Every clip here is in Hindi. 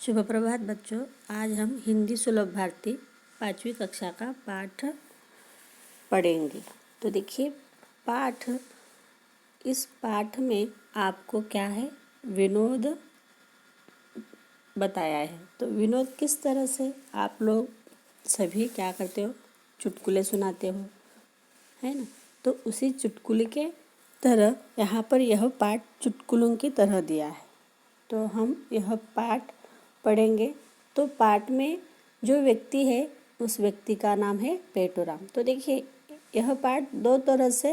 शुभ प्रभात बच्चों। आज हम हिंदी सुलभ भारती 5वीं कक्षा का पाठ पढ़ेंगे। तो देखिए इस पाठ में आपको क्या है, विनोद बताया है। तो विनोद किस तरह से आप लोग सभी क्या करते हो, चुटकुले सुनाते हो, है ना। तो उसी चुटकुले के तरह यहाँ पर यह पाठ चुटकुलों की तरह दिया है। तो हम यह पाठ पढ़ेंगे। तो पाठ में जो व्यक्ति है उस व्यक्ति का नाम है पेटूराम। तो देखिए यह पाठ दो तरह से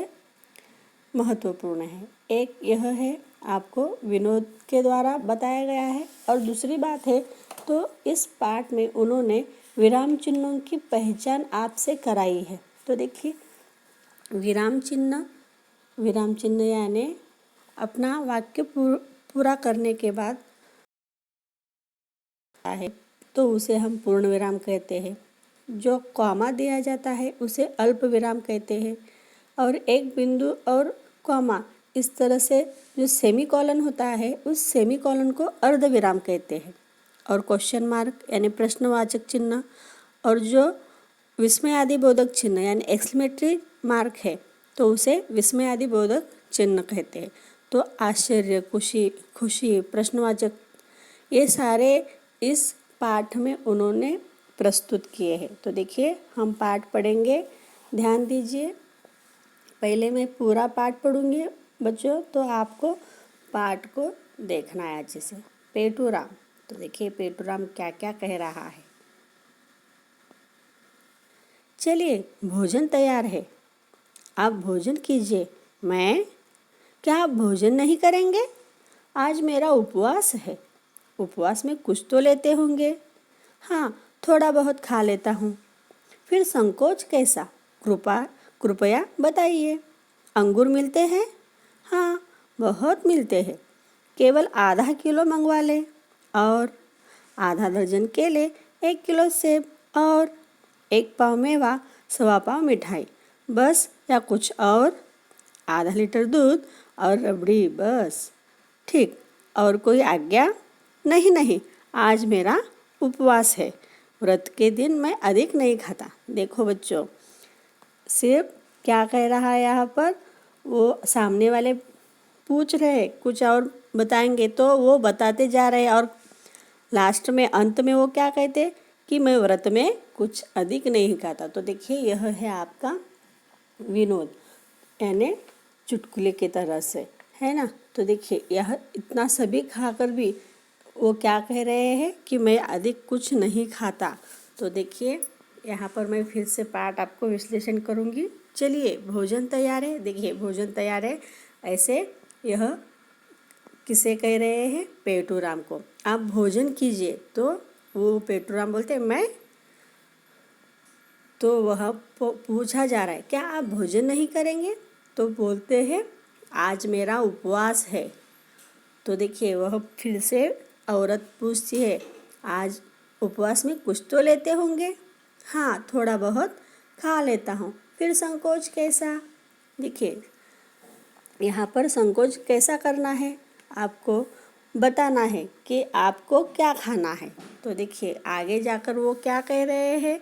महत्वपूर्ण है। एक यह है आपको विनोद के द्वारा बताया गया है, और दूसरी बात है तो इस पाठ में उन्होंने विराम चिन्हों की पहचान आपसे कराई है। तो देखिए विराम चिन्ह यानी अपना वाक्य पूरा करने के बाद है तो उसे हम पूर्ण विराम कहते हैं। जो कॉमा दिया जाता है उसे अल्प विराम कहते हैं, और एक बिंदु और कॉमा इस तरह से जो सेमीकोलन होता है उस सेमीकोलन को अर्ध विराम कहते हैं। और क्वेश्चन मार्क यानी प्रश्नवाचक चिन्ह और जो विस्मयादिबोधक चिन्ह यानी एक्सक्लेमेटरी मार्क है तो उसे विस्मयादिबोधक चिन्ह कहते हैं। तो आश्चर्य, खुशी, प्रश्नवाचक, ये सारे इस पाठ में उन्होंने प्रस्तुत किए हैं। तो देखिए हम पाठ पढ़ेंगे, ध्यान दीजिए। पहले मैं पूरा पाठ पढ़ूंगी बच्चों, तो आपको पाठ को देखना है अच्छे से। पेटूराम, तो देखिए पेटूराम क्या क्या कह रहा है। चलिए भोजन तैयार है, आप भोजन कीजिए। क्या आप भोजन नहीं करेंगे? आज मेरा उपवास है। उपवास में कुछ तो लेते होंगे। हाँ, थोड़ा बहुत खा लेता हूँ। फिर संकोच कैसा? कृपया बताइए। अंगूर मिलते हैं? हाँ, बहुत मिलते हैं। केवल आधा किलो मंगवा ले, और आधा दर्जन केले, 1 किलो सेब, और 1 पाव मेवा, 1.25 पाव मिठाई, बस या कुछ और? आधा लीटर दूध और रबड़ी, बस। ठीक, और कोई आज्ञा? नहीं, आज मेरा उपवास है। व्रत के दिन मैं अधिक नहीं खाता। देखो बच्चों, सिर्फ क्या कह रहा है यहाँ पर, वो सामने वाले पूछ रहे कुछ और बताएंगे तो वो बताते जा रहे, और लास्ट में अंत में वो क्या कहते कि मैं व्रत में कुछ अधिक नहीं खाता। तो देखिए यह है आपका विनोद, यानी चुटकुले की तरह से, है ना। तो देखिए यह इतना सभी खाकर भी वो क्या कह रहे हैं कि मैं अधिक कुछ नहीं खाता। तो देखिए यहाँ पर मैं फिर से पाठ आपको विश्लेषण करूँगी। चलिए भोजन तैयार है। देखिए भोजन तैयार है, ऐसे यह किसे कह रहे हैं? पेटूराम को। आप भोजन कीजिए। तो वो पेटूराम बोलते हैं मैं। तो वह पूछा जा रहा है क्या आप भोजन नहीं करेंगे? तो बोलते हैं आज मेरा उपवास है। तो देखिए वह फिर से औरत पूछती है आज उपवास में कुछ तो लेते होंगे? हाँ, थोड़ा बहुत खा लेता हूँ। फिर संकोच कैसा? देखिए यहाँ पर संकोच कैसा करना है, आपको बताना है कि आपको क्या खाना है। तो देखिए आगे जाकर वो क्या कह रहे हैं,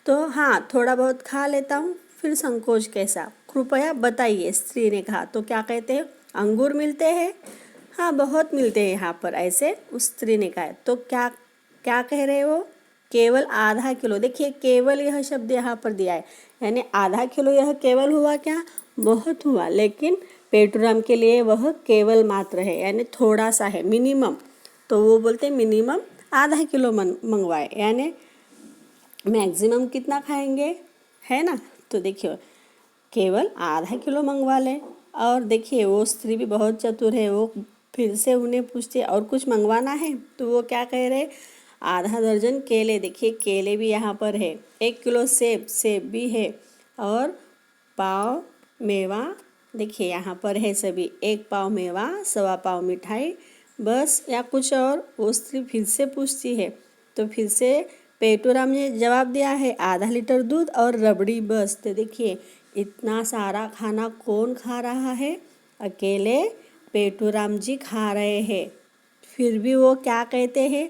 तो हाँ, थोड़ा बहुत खा लेता हूँ। फिर संकोच कैसा? कृपया बताइए, स्त्री ने कहा। तो क्या कहते हैं? अंगूर मिलते हैं? हाँ, बहुत मिलते हैं यहाँ पर, ऐसे उस स्त्री ने कहा। तो क्या क्या कह रहे हो? केवल आधा किलो। देखिए केवल यह शब्द यहाँ पर दिया है, यानी आधा किलो यह केवल हुआ क्या? बहुत हुआ, लेकिन पेटूराम के लिए वह केवल मात्र है, यानी थोड़ा सा है, मिनिमम। तो वो बोलते हैं मिनिमम आधा किलो मंगवाए, यानी मैक्सिमम कितना खाएंगे, है ना। तो देखिए केवल आधा किलो मंगवा लें। और देखिए वो स्त्री भी बहुत चतुर है, वो फिर से उन्हें पूछते और कुछ मंगवाना है? तो वो क्या कह रहे? आधा दर्जन केले। देखिए केले भी यहाँ पर है। 1 किलो सेब भी है, और पाव मेवा। देखिए यहाँ पर है सभी, 1 पाव मेवा, 1.25 पाव मिठाई, बस या कुछ और? वो स्त्री फिर से पूछती है। तो फिर से पेटूराम ने जवाब दिया है आधा लीटर दूध और रबड़ी, बस। तो देखिए इतना सारा खाना कौन खा रहा है? अकेले पेटूराम जी खा रहे हैं। फिर भी वो क्या कहते हैं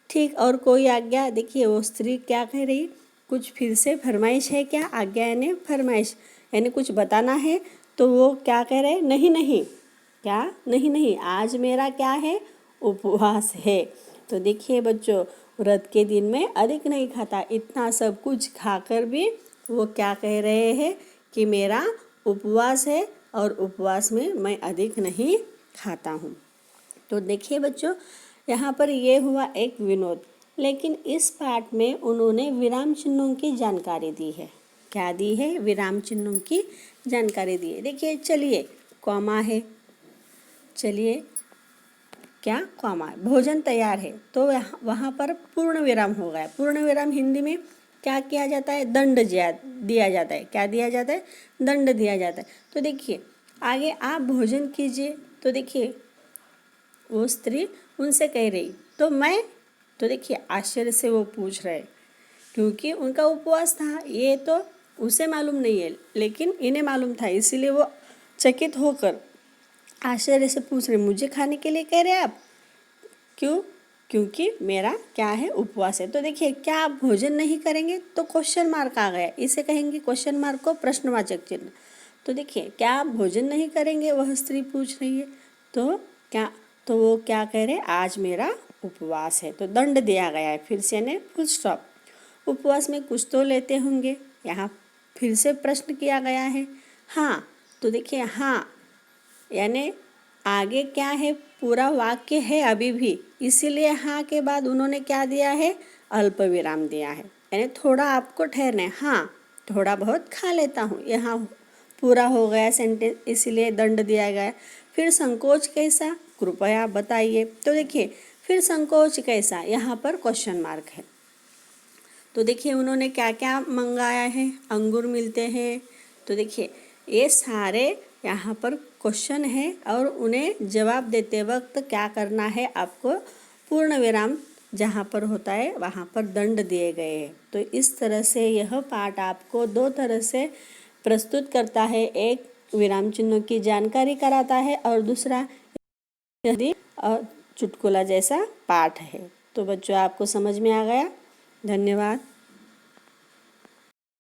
ठीक, और कोई आज्ञा? देखिए वो स्त्री क्या कह रही, कुछ फिर से फरमाइश है क्या? आज्ञा यानी फरमाइश, यानी कुछ बताना है। तो वो क्या कह रहे, नहीं नहीं, क्या नहीं नहीं, आज मेरा क्या है, उपवास है। तो देखिए बच्चों, व्रत के दिन में अधिक नहीं खाता, इतना सब कुछ खाकर भी वो क्या कह रहे हैं कि मेरा उपवास है और उपवास में मैं अधिक नहीं खाता हूँ। तो देखिए बच्चों, यहाँ पर ये हुआ एक विनोद, लेकिन इस पाठ में उन्होंने विराम चिन्हों की जानकारी दी है। क्या दी है? विराम चिन्हों की जानकारी दी है। देखिए, चलिए कॉमा है, चलिए क्या कॉमा, भोजन तैयार है, तो वहाँ पर पूर्ण विराम हो गया। पूर्ण विराम हिंदी में क्या किया जाता है? दंड दिया जाता है। क्या दिया जाता है? दंड दिया जाता है। तो देखिए आगे, आप भोजन कीजिए। तो देखिए वो स्त्री उनसे कह रही, तो मैं, तो देखिए आश्चर्य से वो पूछ रहे, क्योंकि उनका उपवास था, ये तो उसे मालूम नहीं है लेकिन इन्हें मालूम था, इसीलिए वो चकित होकर आश्चर्य से पूछ रहे, मुझे खाने के लिए कह रहे आप? क्यों? क्योंकि मेरा क्या है, उपवास है। तो देखिए, क्या आप भोजन नहीं करेंगे? तो क्वेश्चन मार्क आ गया, इसे कहेंगे क्वेश्चन मार्क को प्रश्नवाचक चिन्ह। तो देखिए, क्या आप भोजन नहीं करेंगे, वह स्त्री पूछ रही है। तो क्या, तो वो क्या कह रहे, आज मेरा उपवास है। तो दंड दिया गया है, फिर से यानी फुल स्टॉप। उपवास में कुछ तो लेते होंगे, यहाँ फिर से प्रश्न किया गया है। हाँ, तो देखिए हाँ यानी आगे क्या है, पूरा वाक्य है अभी भी, इसीलिए हाँ के बाद उन्होंने क्या दिया है, अल्प विराम दिया है, यानी थोड़ा आपको ठहरना है। हाँ, थोड़ा बहुत खा लेता हूँ, यहाँ पूरा हो गया सेंटेंस, इसीलिए दंड दिया गया। फिर संकोच कैसा, कृपया बताइए। तो देखिए, फिर संकोच कैसा, यहाँ पर क्वेश्चन मार्क है। तो देखिए उन्होंने क्या क्या मंगाया है, अंगूर मिलते हैं। तो देखिए ये सारे यहाँ पर क्वेश्चन है और उन्हें जवाब देते वक्त क्या करना है आपको, पूर्ण विराम जहाँ पर होता है वहाँ पर दंड दिए गए हैं। तो इस तरह से यह पाठ आपको दो तरह से प्रस्तुत करता है, एक विराम चिन्हों की जानकारी कराता है और दूसरा यदि चुटकुला जैसा पाठ है। तो बच्चों आपको समझ में आ गया। धन्यवाद।